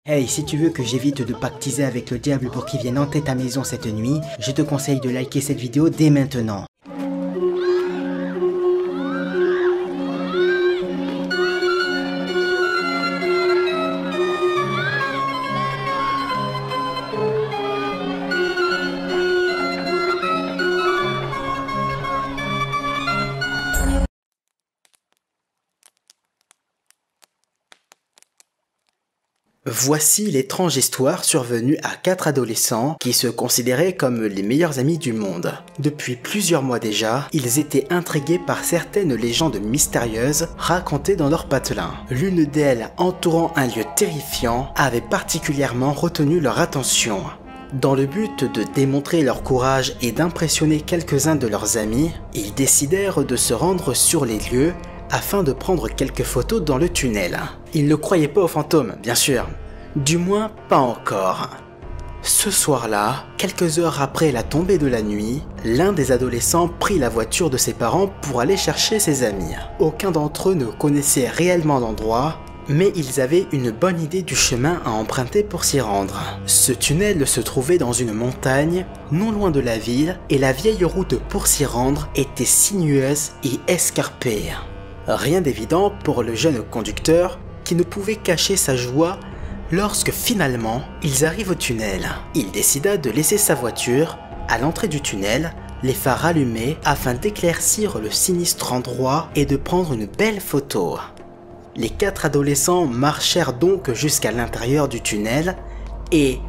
Hey, si tu veux que j'évite de pactiser avec le diable pour qu'il vienne hanter ta maison cette nuit, je te conseille de liker cette vidéo dès maintenant. Voici l'étrange histoire survenue à 4 adolescents qui se considéraient comme les meilleurs amis du monde. Depuis plusieurs mois déjà, ils étaient intrigués par certaines légendes mystérieuses racontées dans leur patelin. L'une d'elles, entourant un lieu terrifiant, avait particulièrement retenu leur attention. Dans le but de démontrer leur courage et d'impressionner quelques-uns de leurs amis, ils décidèrent de se rendre sur les lieux afin de prendre quelques photos dans le tunnel. Ils ne croyaient pas aux fantômes, bien sûr. Du moins, pas encore. Ce soir-là, quelques heures après la tombée de la nuit, l'un des adolescents prit la voiture de ses parents pour aller chercher ses amis. Aucun d'entre eux ne connaissait réellement l'endroit, mais ils avaient une bonne idée du chemin à emprunter pour s'y rendre. Ce tunnel se trouvait dans une montagne, non loin de la ville, et la vieille route pour s'y rendre était sinueuse et escarpée. Rien d'évident pour le jeune conducteur qui ne pouvait cacher sa joie lorsque finalement ils arrivent au tunnel. Il décida de laisser sa voiture à l'entrée du tunnel, les phares allumés afin d'éclaircir le sinistre endroit et de prendre une belle photo. Les 4 adolescents marchèrent donc jusqu'à l'intérieur du tunnel et,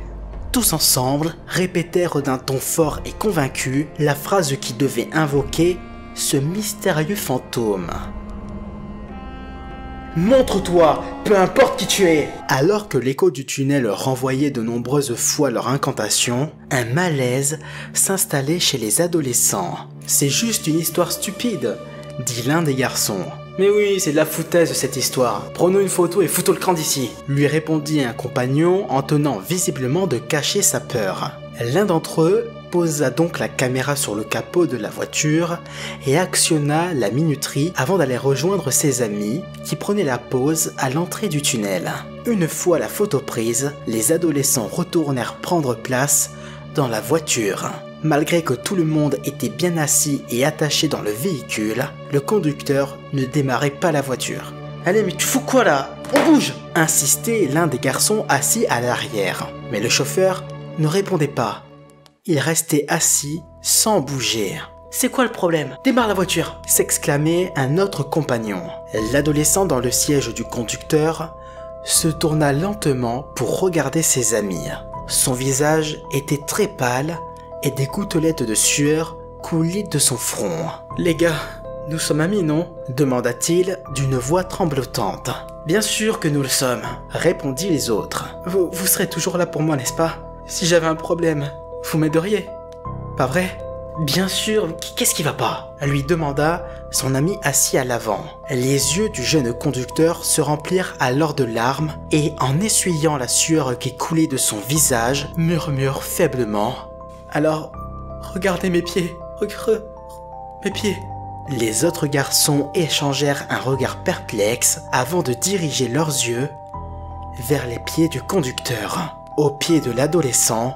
tous ensemble, répétèrent d'un ton fort et convaincu la phrase qui devait invoquer ce mystérieux fantôme. Montre-toi, peu importe qui tu es. Alors que l'écho du tunnel renvoyait de nombreuses fois leur incantation, un malaise s'installait chez les adolescents. C'est juste une histoire stupide, dit l'un des garçons. Mais oui, c'est de la foutaise cette histoire. Prenons une photo et foutons le camp d'ici, lui répondit un compagnon en tenant visiblement de cacher sa peur. L'un d'entre eux posa donc la caméra sur le capot de la voiture et actionna la minuterie avant d'aller rejoindre ses amis qui prenaient la pause à l'entrée du tunnel. Une fois la photo prise, les adolescents retournèrent prendre place dans la voiture. Malgré que tout le monde était bien assis et attaché dans le véhicule, le conducteur ne démarrait pas la voiture. « Allez, mais tu fous quoi là? On bouge !» insistait l'un des garçons assis à l'arrière. Mais le chauffeur ne répondait pas. Il restait assis, sans bouger. « C'est quoi le problème? Démarre la voiture !» s'exclamait un autre compagnon. L'adolescent dans le siège du conducteur se tourna lentement pour regarder ses amis. Son visage était très pâle et des gouttelettes de sueur coulaient de son front. « Les gars, nous sommes amis, non ?» demanda-t-il d'une voix tremblotante. « Bien sûr que nous le sommes », répondit les autres. « Vous serez toujours là pour moi, n'est-ce pas? Si j'avais un problème, vous m'aideriez, pas vrai? » « Bien sûr, qu'est-ce qui va pas ?» lui demanda son ami assis à l'avant. Les yeux du jeune conducteur se remplirent alors de larmes et, en essuyant la sueur qui coulait de son visage, murmure faiblement « Alors, regardez mes pieds, mes pieds !» Les autres garçons échangèrent un regard perplexe avant de diriger leurs yeux vers les pieds du conducteur. Au pied de l'adolescent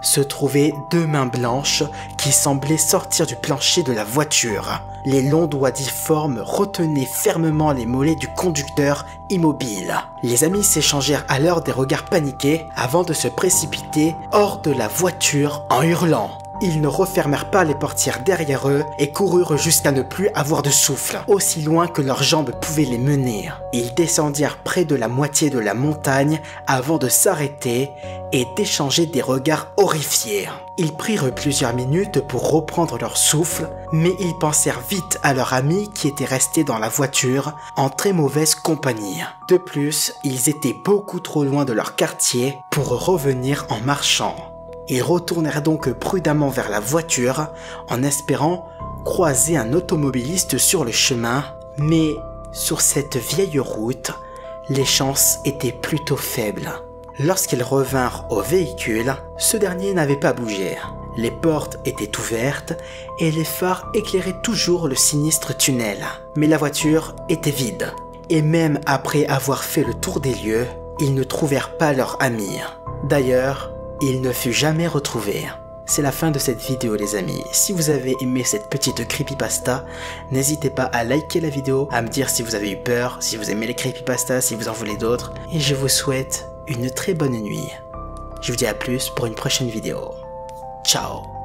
se trouvaient 2 mains blanches qui semblaient sortir du plancher de la voiture. Les longs doigts difformes retenaient fermement les mollets du conducteur immobile. Les amis s'échangèrent alors des regards paniqués avant de se précipiter hors de la voiture en hurlant. Ils ne refermèrent pas les portières derrière eux et coururent jusqu'à ne plus avoir de souffle, aussi loin que leurs jambes pouvaient les mener. Ils descendirent près de la moitié de la montagne avant de s'arrêter et d'échanger des regards horrifiés. Ils prirent plusieurs minutes pour reprendre leur souffle, mais ils pensèrent vite à leur ami qui était resté dans la voiture en très mauvaise compagnie. De plus, ils étaient beaucoup trop loin de leur quartier pour revenir en marchant. Ils retournèrent donc prudemment vers la voiture en espérant croiser un automobiliste sur le chemin, mais sur cette vieille route, les chances étaient plutôt faibles. Lorsqu'ils revinrent au véhicule, ce dernier n'avait pas bougé. Les portes étaient ouvertes et les phares éclairaient toujours le sinistre tunnel. Mais la voiture était vide. Et même après avoir fait le tour des lieux, ils ne trouvèrent pas leur ami. D'ailleurs, il ne fut jamais retrouvé. C'est la fin de cette vidéo les amis. Si vous avez aimé cette petite creepypasta, n'hésitez pas à liker la vidéo, à me dire si vous avez eu peur, si vous aimez les creepypastas, si vous en voulez d'autres. Et je vous souhaite une très bonne nuit. Je vous dis à plus pour une prochaine vidéo. Ciao.